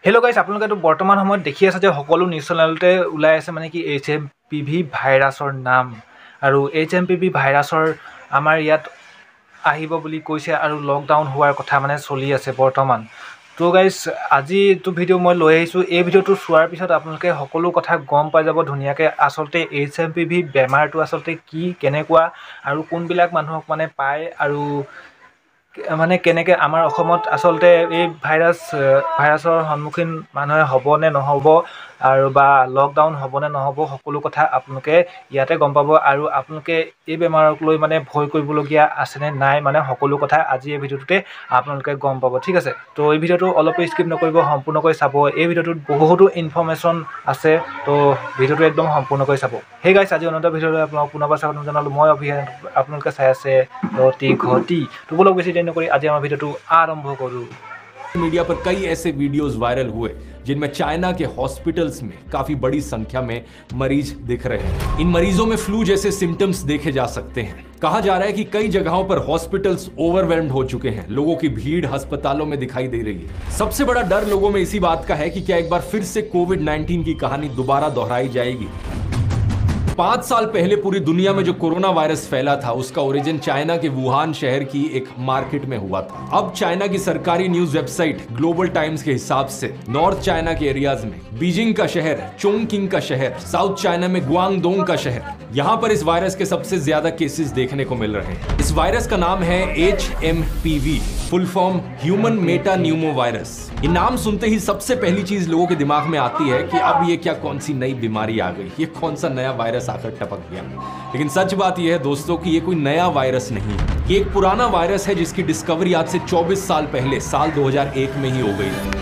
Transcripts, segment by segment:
Hello guys আপোনালোকেতো বৰ্তমান সময়ত দেখি আছে যে সকলো নিউজ চেনেলতে ওলাই আছে মানে কি HMPV ভাইৰাছৰ নাম আৰু HMPV ভাইৰাছৰ আমাৰ ইয়াত আহিব বুলি কৈছে আৰু লকডাউন হোৱাৰ কথা মানে চলি আছে বৰ্তমান। তো গাইস আজি এইটো ভিডিও মই লৈ আহিছো। এই ভিডিওটো চোৱাৰ পিছত আপোনালোকে সকলো কথা গম পাই যাব ধুনিয়াকে আচলতে HMPV বেমাৰটো আচলতে কি কেনেকুৱা আৰু কোনবিলাক মানুহক মানে পায় আৰু মানে কেনেকে আমাৰ অসমত আচলতে এই ভাইৰাছৰ সন্মুখীন মানুহে হ'ব নে নহ'ব আৰু বা লকডাউন হ'ব নে নহ'ব সকলো কথা আপোনালোকে ইয়াতে গম পাব আৰু আপোনালোকে এই বেমাৰক লৈ মানে ভয় কৰিবলগীয়া আছে নে নাই মানে সকলো কথা আজি এই ভিডিওটোতে আপোনালোকে গম পাব। ঠিক আছে, তো এই ভিডিওটো অলপ স্কিপ নকৰিব, সম্পূৰ্ণকৈ চাব। এই ভিডিওটোত বহুতো ইনফৰমেশ্যন আছে, তো ভিডিওটো একদম সম্পূৰ্ণকৈ চাব। সেই গাইছ আজি অনন্ত ভিডিওলৈ আপোনাক পুনৰবাৰ স্বাগতম জনালো। মই অভিযান, আপোনালোকে চাই আছে ঘটি ঘটি। তো বলক বেছি দেৰি নকৰি আজি আমাৰ ভিডিওটো আৰম্ভ কৰোঁ। मीडिया पर कई ऐसे वीडियोस वायरल हुए जिनमें चाइना के हॉस्पिटल्स में काफी बड़ी संख्या में मरीज दिख रहे हैं। इन मरीजों में फ्लू जैसे सिम्टम्स देखे जा सकते हैं। कहा जा रहा है कि कई जगहों पर हॉस्पिटल्स ओवरवेल्म्ड हो चुके हैं, लोगों की भीड़ अस्पतालों में दिखाई दे रही है। सबसे बड़ा डर लोगों में इसी बात का है कि क्या एक बार फिर से कोविड-19 की कहानी दोबारा दोहराई जाएगी। 5 साल पहले पूरी दुनिया में जो कोरोना वायरस फैला था उसका ओरिजिन चाइना के वुहान शहर की एक मार्केट में हुआ था। अब चाइना की सरकारी न्यूज वेबसाइट ग्लोबल टाइम्स के हिसाब से नॉर्थ चाइना के एरियाज में बीजिंग का शहर, चोंगकिंग का शहर, साउथ चाइना में गुआंगडोंग का शहर, यहां पर इस वायरस के सबसे ज्यादा केसेस देखने को मिल रहे हैं। इस वायरस का नाम है HMPV, full form human Meta Numa virus. ये नाम सुनते ही सबसे पहली चीज लोगों के दिमाग में आती है कि अब ये क्या कौन सी नई बीमारी आ गई, ये कौन सा नया वायरस आकर टपक गया। लेकिन सच बात यह है दोस्तों कि ये कोई नया वायरस नहीं है, ये एक पुराना वायरस है जिसकी डिस्कवरी आज से 24 साल पहले साल 2001 में ही हो गई है।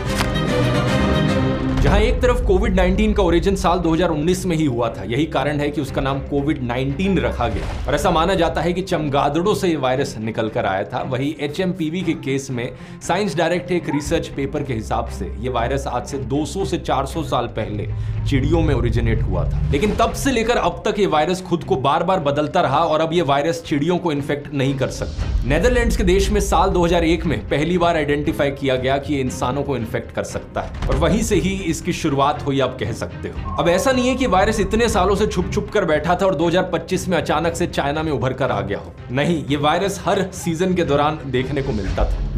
जहां एक तरफ कोविड-19 का ओरिजिन साल 2019 में ही हुआ था, यही कारण है कि उसका नाम कोविड-19 रखा गया और ऐसा माना जाता है कि चमगादड़ों से ये वायरस निकल कर आया था। वही HMPV के केस में साइंस डायरेक्ट एक रिसर्च पेपर के हिसाब से ये वायरस आज से 200 से 400 साल पहले चिड़ियों में ओरिजिनेट हुआ था। लेकिन तब से लेकर अब तक ये वायरस खुद को बार बार बदलता रहा और अब ये वायरस चिड़ियों को इन्फेक्ट नहीं कर सकता। नेदरलैंड्स के देश में साल 2001 में पहली बार आइडेंटिफाई किया गया कि ये इंसानों को इन्फेक्ट कर सकता है और वहीं से ही इसकी शुरुआत हुई, आप कह सकते हो। अब ऐसा नहीं है कि वायरस इतने सालों से छुप छुप कर बैठा था और 2025 में अचानक से चाइना में उभर कर आ गया हो। नहीं, ये वायरस हर सीजन के दौरान देखने को मिलता था।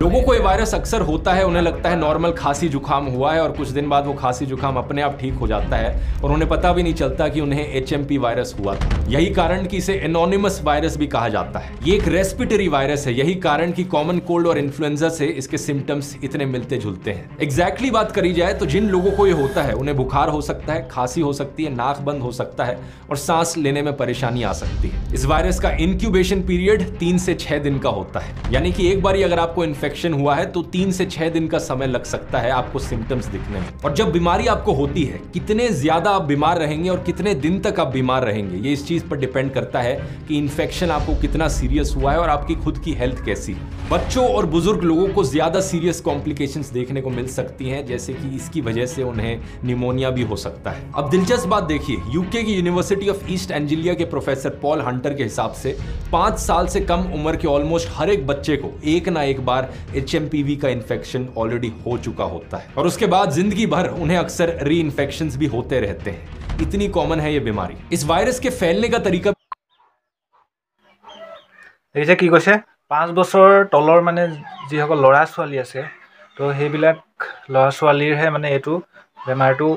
लोगों को ये वायरस अक्सर होता है, उन्हें लगता है नॉर्मल खांसी जुकाम हुआ है और कुछ दिन बाद वो खांसी जुकाम अपने आप ठीक हो जाता है और उन्हें पता भी नहीं चलता कि उन्हें HMP वायरस हुआ था। यही कारण कि इसे एनोनिमस वायरस भी कहा जाता है। ये एक रेस्पिरेटरी वायरस है, यही कारण कि कॉमन कोल्ड और इन्फ्लुएंजा से इसके सिम्टम्स इतने मिलते जुलते हैं। एग्जैक्टली बात करी जाए तो जिन लोगों को ये होता है उन्हें बुखार हो सकता है, खांसी हो सकती है, नाक बंद हो सकता है और सांस लेने में परेशानी आ सकती है। इस वायरस का इंक्यूबेशन पीरियड 3 से 6 दिन का होता है, यानी कि एक बार अगर आपको इन्फेक्शन हुआ है तो 3 से 6 दिन का समय लग सकता है आपको सिम्टम्स दिखने में। और जब बीमारी आपको होती है, कितने ज्यादा आप बीमार रहेंगे और कितने दिन तक आप बीमार रहेंगे, ये इस चीज पर डिपेंड करता है कि इन्फेक्शन आपको कितना सीरियस हुआ है और आपकी खुद की हेल्थ कैसी है। बच्चों और बुजुर्ग लोगों को ज्यादा सीरियस कॉम्प्लिकेशंस देखने को मिल सकती हैं, जैसे कि इसकी वजह से उन्हें निमोनिया भी हो सकता है। अब दिलचस्प बात देखिए, यूके की यूनिवर्सिटी ऑफ ईस्ट एंजिलिया के प्रोफेसर पॉल हंटर के हिसाब से 5 साल से कम उम्र के ऑलमोस्ट हर एक बच्चे को एक ना एक बार HMPV का इन्फेक्शन ऑलरेडी हो चुका होता है और उसके बाद जिंदगी भर उन्हें अक्सर री इन्फेक्शंस भी होते रहते हैं। इतनी कॉमन है ये बीमारी। इस वायरस के फैलने का तरीका এই যে কি কৈছে 5 বছৰ তলৰ মানে যিসকল ল'ৰা ছোৱালী আছে তো সেইবিলাক ল'ৰা ছোৱালীৰহে মানে এইটো বেমাৰটো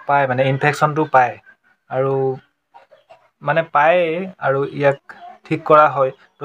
পায়, মানে ইনফেকশ্যনটো পায় আৰু মানে পায় আৰু ইয়াক ঠিক কৰা হয়। তো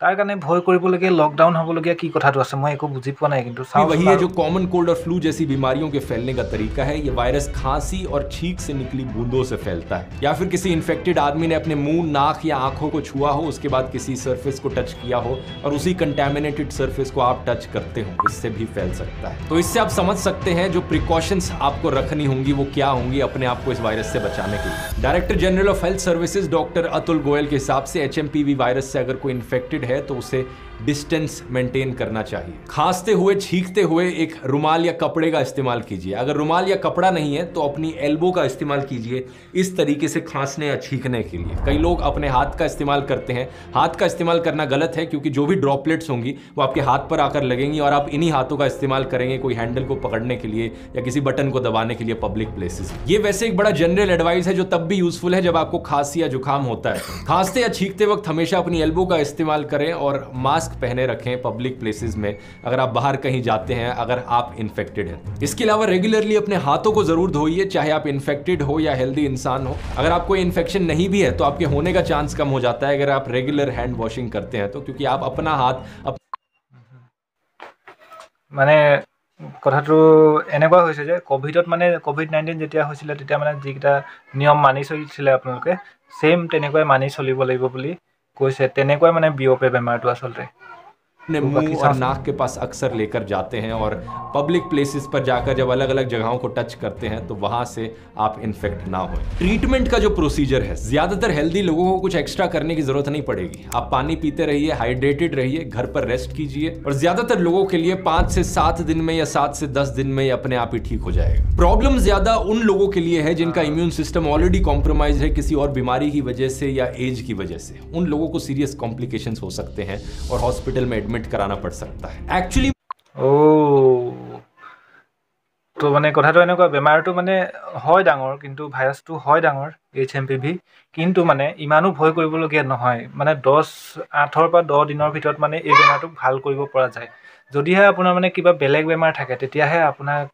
तार कारण भय करबलगिया लॉकडाउन होबलगिया की कथाটো আছে মই একো বুজি পোৱা নাই কিন্তু वही है जो कॉमन कोल्ड और फ्लू जैसी बीमारियों के फैलने का तरीका है। ये वायरस खांसी और छींक से निकली बूंदों से फैलता है, या फिर किसी इन्फेक्टेड आदमी ने अपने मुंह, नाक या आंखों को छुआ हो, उसके बाद किसी सरफेस को टच किया हो और उसी कंटेमिनेटेड सरफेस को आप टच करते हो, इससे भी फैल सकता है। तो इससे आप समझ सकते हैं जो प्रिकॉशंस आपको रखनी होंगी वो क्या होंगी अपने आप को इस वायरस से बचाने के लिए। Director general of health services doctor Atul Goyal के हिसाब से HMPV वायरस से अगर कोई इन्फेक्टेड है तो उसे डिस्टेंस मेंटेन करना चाहिए। खांसते हुए छींकते हुए एक रुमाल या कपड़े का इस्तेमाल कीजिए। अगर रुमाल या कपड़ा नहीं है तो अपनी एल्बो का इस्तेमाल कीजिए इस तरीके से खांसने या छींकने के लिए। कई लोग अपने हाथ का इस्तेमाल करते हैं। हाथ का इस्तेमाल करना गलत है, क्योंकि जो भी ड्रॉपलेट्स होंगी वो आपके हाथ पर आकर लगेंगी और आप इन्हीं हाथों का इस्तेमाल करेंगे कोई हैंडल को पकड़ने के लिए या किसी बटन को दबाने के लिए पब्लिक प्लेसेस। ये वैसे एक बड़ा जनरल एडवाइस है जो तब भी यूजफुल है जब आपको खांसी या जुकाम होता है। खांसते या छींकते वक्त हमेशा अपनी एल्बो का इस्तेमाल करें और मास्क पहने रखें पब्लिक प्लेसेस में, अगर आप बाहर कहीं जाते हैं, अगर आप इन्फेक्टेड हैं। इसके अलावा रेगुलरली अपने हाथों को जरूर धोइए, चाहे आप इन्फेक्टेड हो या हेल्दी इंसान हो। अगर आपको इन्फेक्शन नहीं भी है तो आपके होने का चांस कम हो जाता है अगर आप रेगुलर हैंड वॉशिंग करते हैं तो, क्योंकि आप अपना हाथ মানে কথাটো এনেকুৱা হৈছে যে কোভিডত মানে কোভিড-19 যেতিয়া হৈছিলে তেতিয়া মানে যিকেইটা নিয়ম মানি চলিছিলে আপোনালোকে সেম তেনেকুৱাই মানি চলিব লাগিব বুলি কৈছে। তেনেকুৱাই মানে বিয়পে বেমাৰটো আচলতে। अपने मुंह और नाक के पास अक्सर लेकर जाते हैं और पब्लिक प्लेसेस पर जाकर जब अलग अलग जगहों को टच करते हैं तो वहां से आप इन्फेक्ट ना हो। ट्रीटमेंट का जो प्रोसीजर है, ज्यादातर हेल्दी लोगों को कुछ एक्स्ट्रा करने की जरूरत नहीं पड़ेगी। आप पानी पीते रहिए, हाइड्रेटेड रहिए, घर पर रेस्ट कीजिए और ज्यादातर लोगों के लिए 5 से 7 दिन में या 7 से 10 दिन में अपने आप ही ठीक हो जाएगा। प्रॉब्लम ज्यादा उन लोगों के लिए है जिनका इम्यून सिस्टम ऑलरेडी कॉम्प्रोमाइज है किसी और बीमारी की वजह से या एज की वजह से। उन लोगों को सीरियस कॉम्प्लिकेशंस हो सकते हैं और हॉस्पिटल में एडमिट कराना पड़ सकता है एक्चुअली। তো মানে কথাটো এনেকুৱা বেমাৰটো মানে হয় ডাঙৰ, কিন্তু ভাইৰাছটো হয় ডাঙৰ HMPV, কিন্তু মানে ইমানো ভয় কৰিবলগীয়া নহয়। মানে 8ৰ পৰা 10 দিনৰ ভিতৰত মানে এই বেমাৰটোক ভাল কৰিব পৰা যায়। যদিহে আপোনাৰ মানে কিবা বেলেগ বেমাৰ থাকে তেতিয়াহে আপোনাক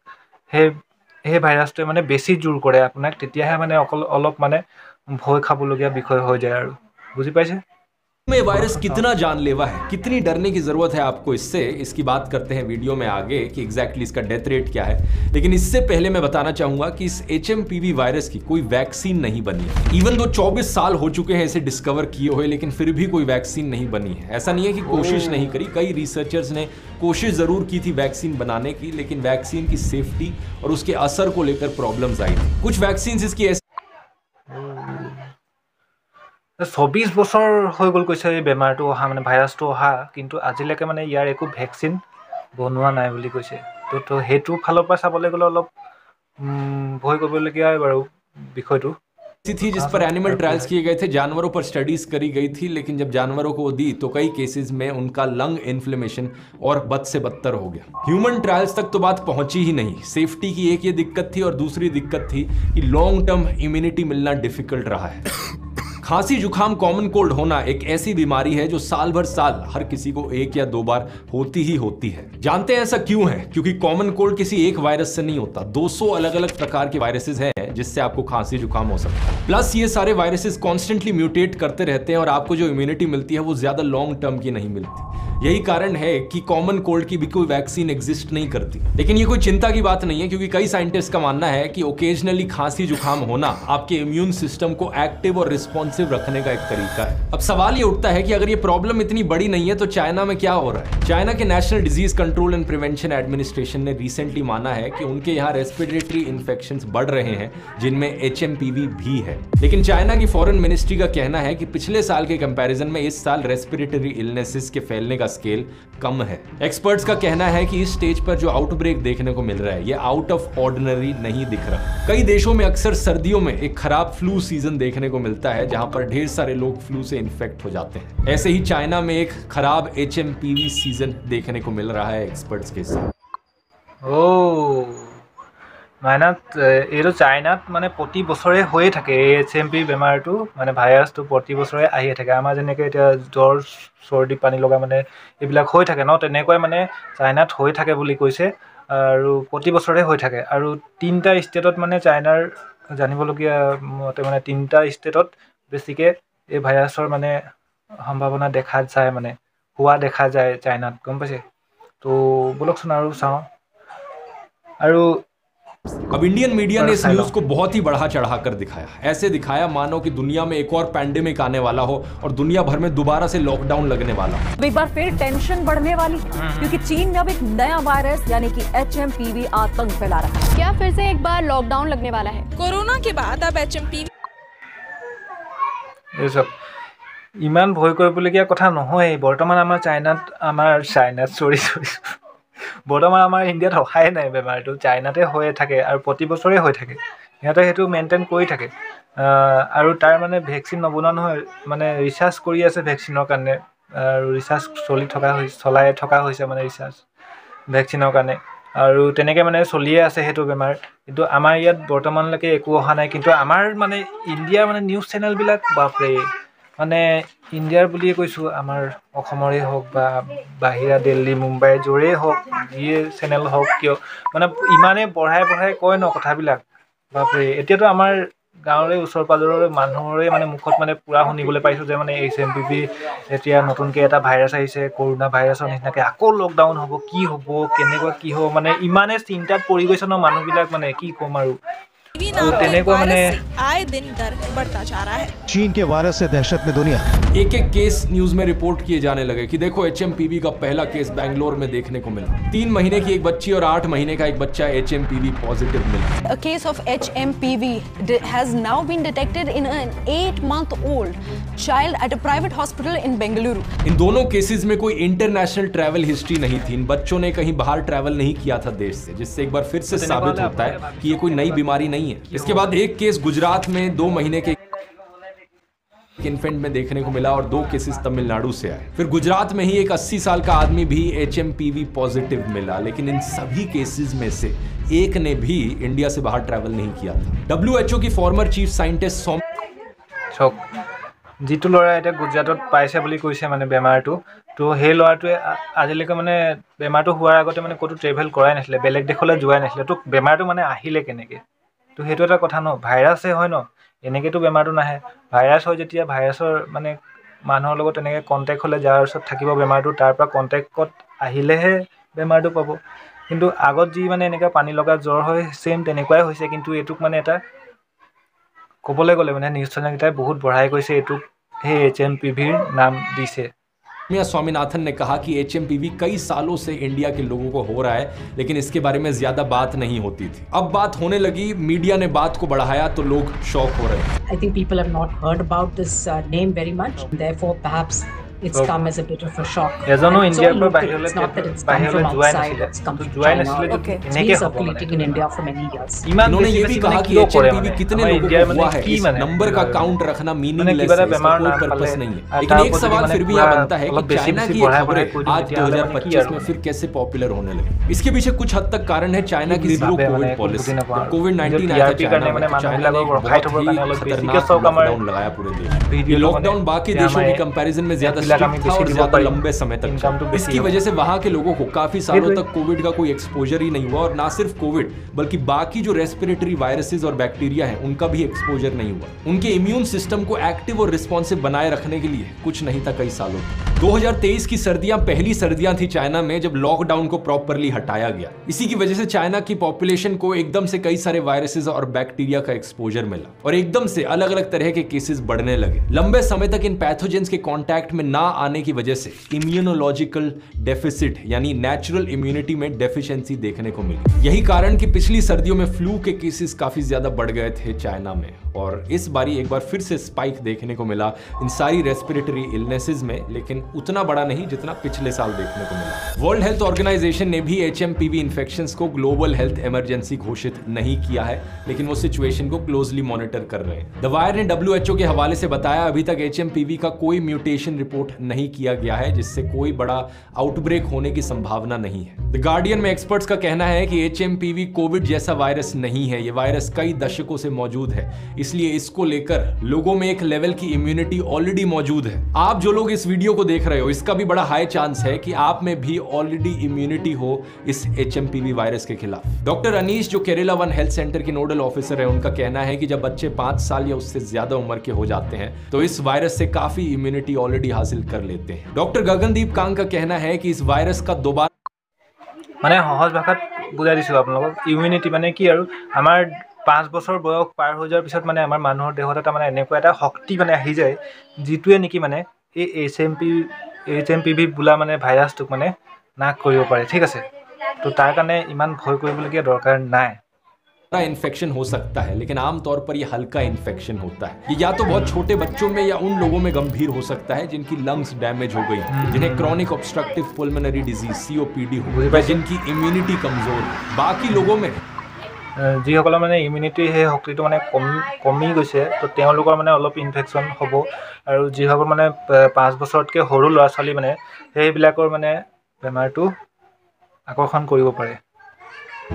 সেই ভাইৰাছটোৱে মানে বেছি জোৰ কৰে আপোনাক, তেতিয়াহে মানে অলপ মানে ভয় খাবলগীয়া বিষয় হৈ যায় আৰু। বুজি পাইছে? में वायरस कितना जानलेवा है, कितनी डरने की जरूरत है आपको इससे, इसकी बात करते हैं वीडियो में आगे कि एग्जैक्टली इसका डेथ रेट क्या है। लेकिन इससे पहले मैं बताना चाहूंगा कि इस HMPV वायरस की कोई वैक्सीन नहीं बनी है। इवन दो 24 साल हो चुके हैं इसे डिस्कवर किए हुए, लेकिन फिर भी कोई वैक्सीन नहीं बनी है। ऐसा नहीं है कि कोशिश नहीं करी, कई रिसर्चर्स ने कोशिश जरूर की थी वैक्सीन बनाने की, लेकिन वैक्सीन की सेफ्टी और उसके असर को लेकर प्रॉब्लम्स आई थी। कुछ वैक्सीन इसकी 24 বছৰ হৈ গ'ল কৈছে এই বেমাৰটো অহা, মানে ভাইৰাছটো অহা, কিন্তু আজিলৈকে মানে ইয়াৰ একো ভেকচিন বনোৱা নাই বুলি কৈছে। তো সেইটো ফালৰ পৰা চাবলৈ গ'লে অলপ ভয় কৰিবলগীয়া বাৰু বিষয়টো। थी जिस पर एनिमल ट्रायल्स किए गए थे, जानवरों पर स्टडीज करी गई थी, लेकिन जब जानवरों को दी तो कई केसेस में उनका लंग इन्फ्लेमेशन और बद से बदतर हो गया। ह्यूमन ट्रायल्स तक तो बात पहुंची ही नहीं। सेफ्टी की एक ये दिक्कत थी और दूसरी दिक्कत थी कि लॉन्ग टर्म इम्यूनिटी मिलना डिफिकल्ट रहा है। खांसी जुकाम कॉमन कोल्ड होना एक ऐसी बीमारी है जो साल भर साल हर किसी को 1 या 2 बार होती ही होती है। जानते हैं ऐसा क्यों है? क्योंकि कॉमन कोल्ड किसी एक वायरस से नहीं होता, 200 अलग अलग प्रकार के वायरसेस हैं जिससे आपको खांसी जुकाम हो सकता है। प्लस ये सारे वायरसेस कॉन्स्टेंटली म्यूटेट करते रहते हैं और आपको जो इम्यूनिटी मिलती है वो ज्यादा लॉन्ग टर्म की नहीं मिलती। यही कारण है कि कॉमन कोल्ड की भी कोई वैक्सीन एग्जिस्ट नहीं करती। लेकिन ये कोई चिंता की बात नहीं है, क्योंकि कई साइंटिस्ट का मानना है कि ओकेजनली खांसी जुकाम होना आपके इम्यून सिस्टम को एक्टिव और रिस्पॉन्सिव रखने का एक तरीका है। अब सवाल ये उठता है कि अगर ये प्रॉब्लम इतनी बड़ी नहीं है तो चाइना में क्या हो रहा है? चाइना के national disease control and prevention administration ने रिसेंटली माना है कि उनके यहाँ रेस्पिरेटरी इन्फेक्शंस बढ़ रहे हैं जिनमें HMPV भी है। लेकिन चाइना की फॉरेन मिनिस्ट्री का कहना है कि पिछले साल के कंपैरिजन में इस साल रेस्पिरेटरी इलनेसेस के फैलने का स्केल कम है। एक्सपर्ट्स का कहना है कि इस स्टेज पर जो आउटब्रेक देखने को मिल रहा है ये आउट ऑफ ऑर्डिनरी नहीं दिख रहा। कई देशों में अक्सर सर्दियों में एक खराब फ्लू सीजन देखने को मिलता है जहां पर ढेर सारे लोग फ्लू से इन्फेक्ट हो जाते हैं। ऐसे ही चाइना में एक खराब HMPV सीजन देखने को मिल रहा है एक्सपर्ट्स के साथ। এইটো চাইনাত মানে প্ৰতি বছৰে হৈয়ে থাকে এই HMPV বেমাৰটো, মানে ভাইৰাছটো প্ৰতি বছৰে আহিয়ে থাকে। আমাৰ যেনেকৈ এতিয়া জ্বৰ চৰ্দি পানী লগা মানে এইবিলাক হৈ থাকে ন, তেনেকুৱাই মানে চাইনাত হৈ থাকে বুলি কৈছে আৰু প্ৰতি বছৰে হৈ থাকে। আৰু 3টা ষ্টেটত মানে চাইনাৰ জানিবলগীয়া মতে মানে 3টা ষ্টেটত বেছিকৈ এই ভাইৰাছৰ মানে সম্ভাৱনা দেখা যায়, মানে হোৱা দেখা যায় চাইনাত, গম পাইছে? তো বলকচোন আৰু চাওঁ। আৰু अब इंडियन मीडिया ने इस न्यूज को बहुत ही बढ़ा चढ़ा कर दिखाया। ऐसे दिखाया मानो कि दुनिया में एक और पैंडेमिक आने वाला हो और दुनिया भर में दोबारा से लॉकडाउन लगने वाला हो। एक बार फिर टेंशन बढ़ने वाली है, क्योंकि चीन में अब एक नया वायरस यानी कि HMPV आतंक फैला रहा है। क्या फिर से एक बार लॉकडाउन लगने वाला है? कोरोना के बाद अब HMPV ये सब ইমান ভয় কৰিবলগীয়া কথা নহয়। বৰ্তমান আমাৰ বৰ্তমান আমাৰ ইণ্ডিয়াত অহাই নাই বেমাৰটো, চাইনাতে হৈয়ে থাকে আৰু প্ৰতি বছৰে হৈ থাকে। সিহঁতে সেইটো মেইনটেইন কৰি থাকে আৰু তাৰ মানে ভেকচিন নবনোৱা নহয়, মানে ৰিচাৰ্চ কৰি আছে ভেকচিনৰ কাৰণে আৰু ৰিচাৰ্চ চলাই থকা হৈছে মানে ৰিচাৰ্চ ভেকচিনৰ কাৰণে আৰু তেনেকৈ মানে চলিয়ে আছে সেইটো বেমাৰ। কিন্তু আমাৰ ইয়াত বৰ্তমানলৈকে একো অহা নাই। কিন্তু আমাৰ মানে ইণ্ডিয়াৰ মানে নিউজ চেনেলবিলাক বাপৰে, মানে ইণ্ডিয়াৰ বুলিয়ে কৈছোঁ, আমাৰ অসমৰে হওক বা বাহিৰা দিল্লী মুম্বাই য'ৰেই হওক, যিয়ে চেনেল হওক কিয়, মানে ইমানেই বঢ়াই কয় ন কথাবিলাক, বাপৰে। এতিয়াতো আমাৰ গাঁৱৰে ওচৰ পাঁজৰৰে মানুহৰে মানে মুখত মানে পূৰা শুনিবলৈ পাইছোঁ যে মানে HMPV এতিয়া নতুনকৈ এটা ভাইৰাছ আহিছে, কৰোণা ভাইৰাছৰ নিচিনাকৈ আকৌ লকডাউন হ'ব, কি হ'ব, কেনেকুৱা কি হ'ব, মানে ইমানেই চিন্তাত পৰি গৈছে ন মানুহবিলাক, মানে কি ক'ম আৰু তেনেকুৱা মানে आए दिन दर बढ़ता जा रहा है। चीन के वायरस से दहशत में दुनिया। एक केस न्यूज में रिपोर्ट किए जाने लगे कि देखो HMPV का पहला केस बैंगलोर में देखने को मिला। 3 महीने की एक बच्ची और 8 महीने का एक बच्चा HMPV पॉजिटिव मिला। A case of HMPV has now been detected in an 8-month-old child at a private hospital in Bengaluru. इन दोनों केसेस में कोई इंटरनेशनल ट्रैवल हिस्ट्री नहीं थी। इन बच्चों ने कहीं बाहर ट्रैवल नहीं किया था देश से, जिससे एक बार फिर से साबित होता है कि ये कोई नई बीमारी नहीं है। इसके बाद एक केस गुजरात में 2 महीने के इन्फेंट में देखने को मिला और 2 केसेस तमिलनाडु से आए। फिर गुजरात में ही एक 80 साल का आदमी भी HMPV पॉजिटिव मिला, लेकिन इन सभी केसेस में से एक ने भी इंडिया से बाहर ट्रैवल नहीं किया था। WHO की फॉर्मर चीफ साइंटिस्ट যিটো ল'ৰা এতিয়া গুজৰাটত পাইছে বুলি কৈছে মানে বেমাৰটো, তো সেই ল'ৰাটোৱে আজিলৈকে মানে বেমাৰটো হোৱাৰ আগতে মানে ক'তো ট্ৰেভেল কৰাই নাছিলে, বেলেগ দেশলৈ যোৱাই নাছিলে। তো বেমাৰটো মানে আহিলে কেনেকৈ? তো সেইটো এটা কথা ন, ভাইৰাছহে হয় ন, এনেকৈতো বেমাৰটো নাহে। ভাইৰাছ হয় যেতিয়া ভাইৰাছৰ মানে মানুহৰ লগত তেনেকৈ কণ্টেক্ট হ'লে যাৰ ওচৰত থাকিব বেমাৰটো, তাৰ পৰা কণ্টেক্টত আহিলেহে বেমাৰটো পাব। কিন্তু আগত যি মানে এনেকৈ পানী লগা জ্বৰ হয়, ছেম তেনেকুৱাই হৈছে। কিন্তু এইটোক মানে এটা ক'বলৈ গ'লে মানে নিউজ চেনেলকেইটাই বহুত বঢ়াই কৈছে, এইটোক সেই HMPVৰ নাম দিছে। स्वामीनाथन ने कहा कि HMPV कई सालों से इंडिया के लोगों को हो रहा है, लेकिन इसके बारे में ज्यादा बात नहीं होती थी। अब बात होने लगी, मीडिया ने बात को बढ़ाया तो लोग शॉक हो रहे हैं। I think people have not heard about this name very much, therefore perhaps it's come as a bit of a shock. এজনো And it's ইণ্ডিয়াৰ all পৰা local. বাহিৰলৈ It's not that it's come from যোৱাই outside, নাছিলে, it's come from যোৱাই China. নাছিলে, Okay. It's এনেকৈ been হ'ব মানে। circulating in India for many years. ইমান इन्होंने ये भी বেছি कहा মানে कि কিয় কৰে HMPV মানে? कितने আমাৰ लोगों ইণ্ডিয়াৰ को মানে हुआ है, কি इस মানে नंबर का काउंट रखना মানে मीनिंगलेस কিবা এটা है, इसका বেমাৰ कोई নাপালে पर्पस नहीं है। আৰু लेकिन তাৰ एक ওপৰত सवाल মানে फिर भी পুৰা यहाँ बनता है অলপ कि বেছি चाइना বেছি की বঢ়াই खबरें কৈ দিওঁ आज তেতিয়াহ'লে মানে কি 2025 আৰু में फिर कैसे पॉपुलर होने लगे। इसके पीछे कुछ हद तक कारण है चाइना की जीरो कोविड पॉलिसी। जब कोविड-19 आया था चाइना में, चाइना ने बहुत ही खतरनाक लॉकडाउन लगाया पूरे देश में। ये लॉकडाउन बाकी देशों की कंपैरिजन में ज्यादा स्ट्रिक्ट था और ज्यादा लंबे समय तक चला। इसकी वजह से वहां के लोगों को काफी सालों तक कोविड का कोई एक्सपोजर ही नहीं हुआ, और ना सिर्फ कोविड बल्कि बाकी जो रेस्पिरेटरी वायरसेस और बैक्टीरिया हैं उनका भी एक्सपोजर नहीं हुआ। उनके इम्यून सिस्टम को एक्टिव और रिस्पॉन्सिव बनाए रखने के लिए कुछ नहीं था कई सालों तक। 2023 की सर्दियां पहली सर्दियां थी चाइना में जब लॉकडाउन को प्रॉपरली हटाया गया। इसी की वजह से चाइना की पॉपुलेशन को एकदम से कई सारे वायरसेस और बैक्टीरिया का एक्सपोजर मिला और एकदम से अलग अलग तरह के केसेस बढ़ने लगे। लंबे समय तक इन पैथोजेंस के कांटेक्ट में ना आने की वजह से इम्यूनोलॉजिकल डेफिसिट यानी नेचुरल इम्यूनिटी में डेफिशिएंसी देखने को मिली। यही कारण कि पिछली सर्दियों में फ्लू के केसेस काफी ज्यादा बढ़ गए थे चाइना में, और इस बारी एक बार फिर से स्पाइक देखने को मिला इन सारी रेस्पिरेटरी इलनेसेस में, लेकिन उतना बड़ा नहीं जितना पिछले साल देखने को मिला। वर्ल्ड हेल्थ ऑर्गेनाइजेशन ने भी HMPV इन्फेक्शंस को ग्लोबल हेल्थ इमरजेंसी घोषित नहीं किया है, लेकिन वो सिचुएशन को क्लोजली मॉनिटर कर रहे हैं। द वायर ने WHO के हवाले से बताया अभी तक HMPV का कोई म्यूटेशन रिपोर्ट नहीं किया गया है, जिससे कोई बड़ा आउटब्रेक होने की संभावना नहीं है। द गार्डियन में एक्सपर्ट्स का कहना है कि HMPV कोविड जैसा वायरस नहीं है, ये वायरस कई दशकों से मौजूद है, इसलिए इसको लेकर लोगों में एक लेवल की इम्यूनिटी ऑलरेडी मौजूद है। आप जो लोग इस वीडियो को देख रहे हो, इसका भी बड़ा हाई चांस है कि आप में भी ऑलरेडी इम्यूनिटी हो इस HMPV वायरस के खिलाफ। डॉक्टर अनीश जो केरला वन हेल्थ सेंटर के नोडल ऑफिसर है, उनका कहना है कि जब बच्चे 5 साल या उससे ज्यादा उम्र के हो जाते हैं तो इस वायरस से काफी इम्यूनिटी ऑलरेडी हासिल कर लेते हैं। डॉक्टर गगनदीप कांग का कहना है कि इस वायरस का दोबारा মানে সহজ ভাষাত বুজাই দিছোঁ আপোনালোকক। ইমিউনিটি মানে কি আৰু আমাৰ 5 বছৰ বয়স পাৰ হৈ যোৱাৰ পিছত মানে আমাৰ মানুহৰ দেহত এটা মানে এনেকুৱা এটা শক্তি মানে আহি যায়, যিটোৱে নেকি মানে এই HMPV বোলা মানে ভাইৰাছটোক মানে নাশ কৰিব পাৰে, ঠিক আছে। তো তাৰ কাৰণে ইমান ভয় কৰিবলগীয়া দৰকাৰ নাই। इन्फेक्शन हो सकता है, लेकिन आमतौर पर यह हल्का इन्फेक्शन होता है। ये या तो बहुत छोटे बच्चों में या उन लोगों में गंभीर हो सकता है जिनकी लंग्स डैमेज हो गई, जिन्हें क्रॉनिक ऑब्स्ट्रक्टिव पुल्मोनरी डिजीज COPD हो, जिनकी इम्यूनिटी कमजोर है। बाकी लोगों में যিসকলৰ মানে ইমিউনিটি সেই শক্তিটো মানে কমি গৈছে, তো তেওঁলোকৰ মানে অলপ ইনফেকশ্যন হ'ব। আৰু যিসকল মানে 5 বছৰতকৈ সৰু ল'ৰা ছোৱালী মানে সেইবিলাকৰ মানে বেমাৰটো আকৰ্ষণ কৰিব পাৰে।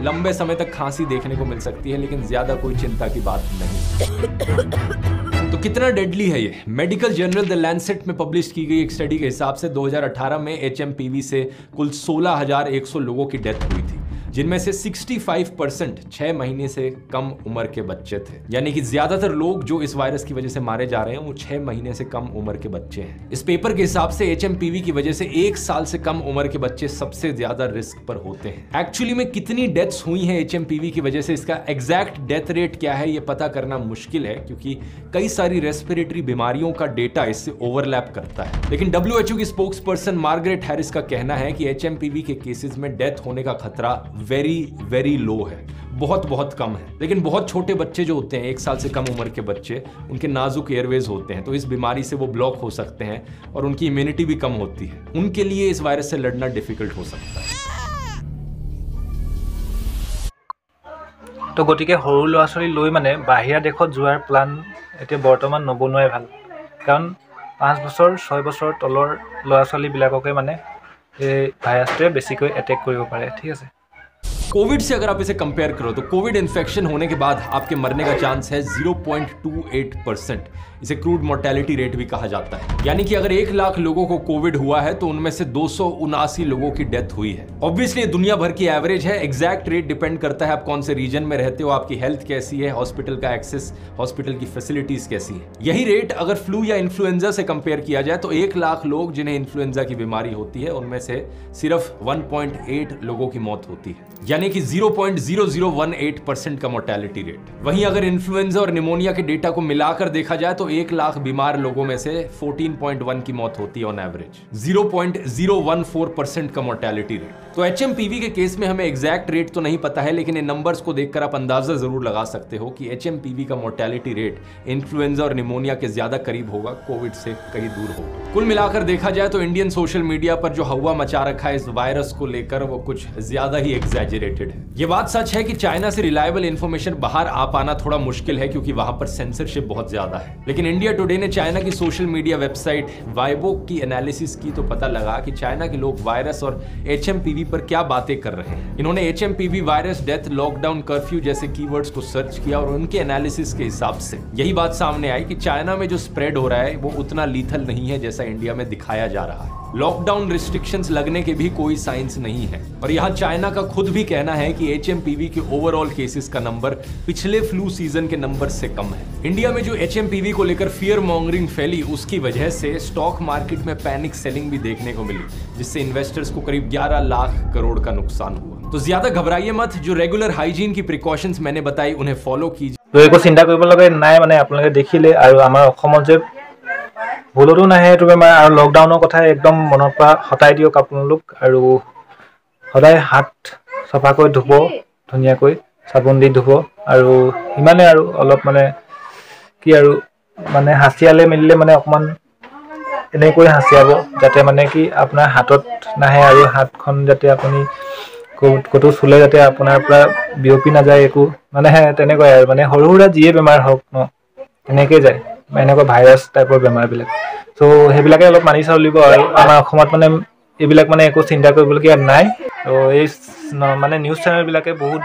लंबे समय तक खांसी देखने को मिल सकती है, लेकिन ज्यादा कोई चिंता की बात नहीं। तो कितना डेडली है ये? मेडिकल जर्नल द लैंसेट में पब्लिश की गई एक स्टडी के हिसाब से 2018 में HMPV से कुल 16,100 लोगों की डेथ हुई थी, जिनमें से 65% 6 महीने से कम उम्र के बच्चे थे। यानी कि ज्यादातर लोग जो इस वायरस की वजह से मारे जा रहे हैं वो 6 महीने से कम उम्र के बच्चे हैं। इस पेपर के हिसाब से HMPV की वजह से 1 साल से कम उम्र के बच्चे सबसे ज्यादा रिस्क पर होते हैं। एक्चुअली में कितनी डेथ्स हुई हैं HMPV की वजह से, इसका एग्जैक्ट डेथ रेट क्या है ये पता करना मुश्किल है, क्योंकि कई सारी रेस्पिरेटरी बीमारियों का डेटा इससे ओवरलैप करता है। लेकिन WHO की स्पोक्स पर्सन मार्गरेट हैरिस का कहना है कि HMPV के केसेस में डेथ होने का खतरा वेरी लो है, बहुत कम है। लेकिन बहुत छोटे बच्चे जो होते हैं, 1 साल से कम उम्र के बच्चे, उनके नाजुक एयरवेज होते हैं, तो इस बीमारी से वो ब्लॉक हो सकते हैं और उनकी इम्यूनिटी भी कम होती है। उनके लिए इस वायरस से लड़ना डिफिकल्ट हो सकता है। তো গতিকে সৰু ল'ৰা ছোৱালী লৈ মানে বাহিৰা দেশত যোৱাৰ প্লান এতিয়া বৰ্তমান নবনোৱাই ভাল, কাৰণ 5 বছৰ 6 বছৰ তলৰ ল'ৰা ছোৱালীবিলাককে মানে এই ভাইৰাছটোৱে বেছিকৈ এটেক কৰিব পাৰে। ঠিক আছে। कोविड से अगर आप इसे कंपेयर करो तो कोविड इन्फेक्शन होने के बाद आपके मरने का चांस है 0.28%। इसे क्रूड मोर्टेलिटी रेट भी कहा जाता है। यानी कि अगर 1 लाख लोगों को कोविड हुआ है तो उनमें से 279 लोगों की डेथ हुई है। ऑब्वियसली दुनिया भर की एवरेज है, एग्जैक्ट रेट डिपेंड करता है आप कौन से रीजन में रहते हो, आपकी हेल्थ कैसी है, हॉस्पिटल का एक्सेस, हॉस्पिटल की फैसिलिटीज कैसी है। यही रेट अगर फ्लू या इन्फ्लुएंजा से कंपेयर किया जाए तो 1 लाख लोग जिन्हें इन्फ्लुएंजा की बीमारी होती है उनमें से सिर्फ 1.8 लोगों की मौत होती है, यानी कि 0.0018% का मोर्टेलिटी रेट। वहीं अगर इन्फ्लुएंजा और निमोनिया के डेटा को मिलाकर देखा जाए तो 1 लाख बीमार लोगों में से 14.1 की मौत होती है ऑन एवरेज, 0.014% का मोर्टेलिटी रेट। तो HMPV के केस में हमें एग्जैक्ट रेट तो नहीं पता है, लेकिन इन नंबर्स को देखकर आप अंदाजा जरूर लगा सकते हो कि HMPV का मोर्टेलिटी रेट इन्फ्लुएंजा और निमोनिया के ज्यादा करीब होगा, कोविड से कहीं दूर होगा। कुल मिलाकर देखा जाए तो इंडियन सोशल मीडिया पर जो हवा मचा रखा है इस वायरस को लेकर वो कुछ ज्यादा ही एग्जैजरेटेड है। ये बात सच है कि चाइना से रिलायबल इंफॉर्मेशन बाहर आ पाना थोड़ा मुश्किल है, क्योंकि वहां पर सेंसरशिप बहुत ज्यादा है। लेकिन इंडिया टुडे ने चाइना की सोशल मीडिया वेबसाइट वाइबो की एनालिसिस की तो पता लगा कि चाइना के लोग वायरस और HMPV पर क्या बातें कर रहे हैं। इन्होंने HMPV virus, death, lockdown, curfew जैसे कीवर्ड्स को सर्च किया और उनके एनालिसिस के हिसाब से यही बात सामने आई कि चाइना में जो स्प्रेड हो रहा है वो उतना लीथल नहीं है जैसा इंडिया में दिखाया जा रहा है। लॉकडाउन रिस्ट्रिक्शंस लगने के भी कोई साइंस नहीं है और यहाँ चाइना का खुद भी कहना है कि HMPV के ओवरऑल केसेस का नंबर पिछले फ्लू सीजन के नंबर से कम है। इंडिया में जो HMPV को लेकर फियर मॉन्गरिंग फैली उसकी वजह से स्टॉक मार्केट में पैनिक सेलिंग भी देखने को मिली, जिससे इन्वेस्टर्स को करीब 11 लाख करोड़ का नुकसान हुआ। तो ज्यादा घबराइए मत, जो रेगुलर हाइजीन की प्रिकॉशंस मैंने बताई उन्हें फॉलो कीजिए। তো একো চিন্তা কৰিব লগা নাই, মানে আপোনালোকে দেখিলে আৰু আমাৰ অসমত যে ভুলতো নাহে এইটো বেমাৰ, আৰু লকডাউনৰ কথা একদম মনৰ পৰা হটাই দিয়ক আপোনালোক, আৰু সদায় হাত চফাকৈ ধুব, ধুনীয়াকৈ চাবোন দি ধুব, আৰু ইমানে আৰু অলপ মানে কি আৰু মানে হাঁচিয়ালে মেলিলে মানে অকমান এনেকৈ হাঁচিয়াব যাতে মানে কি আপোনাৰ হাতত নাহে, আৰু হাতখন যাতে আপুনি ক'তো চুলে যাতে আপোনাৰ পৰা বিয়পি নাযায় একো, মানে তেনেকুৱাই আৰু মানে সৰু সুৰা যিয়ে বেমাৰ হওক ন এনেকৈ যায়, এনেকুৱা ভাইৰাছ টাইপৰ বেমাৰবিলাক। চ' সেইবিলাকে অলপ মানি চলিব, আৰু আমাৰ অসমত মানে এইবিলাক মানে একো চিন্তা কৰিবলগীয়া নাই। ত' এই মানে নিউজ চেনেলবিলাকে বহুত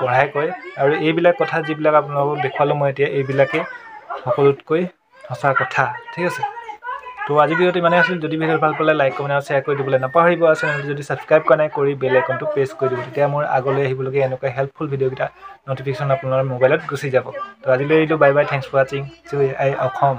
বঢ়াই কয়, আৰু এইবিলাক কথা যিবিলাক আপোনালোকক দেখুৱালোঁ মই এতিয়া, এইবিলাকে সকলোতকৈ সঁচা কথা। ঠিক আছে। তো আজি ভিডিঅ'টো ইমানেই আছিল। যদি ভিডিঅ' ভাল পালে লাইক, কমেণ্ট আৰু শ্বেয়াৰ কৰি দিবলৈ নাপাহৰিব। আৰু চেনেলটো যদি ছাবস্ক্ৰাইব কৰা নাই কৰি বেল আইকনটো প্ৰেছ কৰি দিব, তেতিয়া মোৰ আগলৈ আহিবলগীয়া এনেকুৱা হেল্পফুল ভিডিঅ'কেইটা নটিফিকেশ্যন আপোনাৰ মোবাইলত গুচি যাব। তো আজিলৈ এইটো বাই বাই, থেংকছ ফৰ ৱাচিং, জয় আই অসম।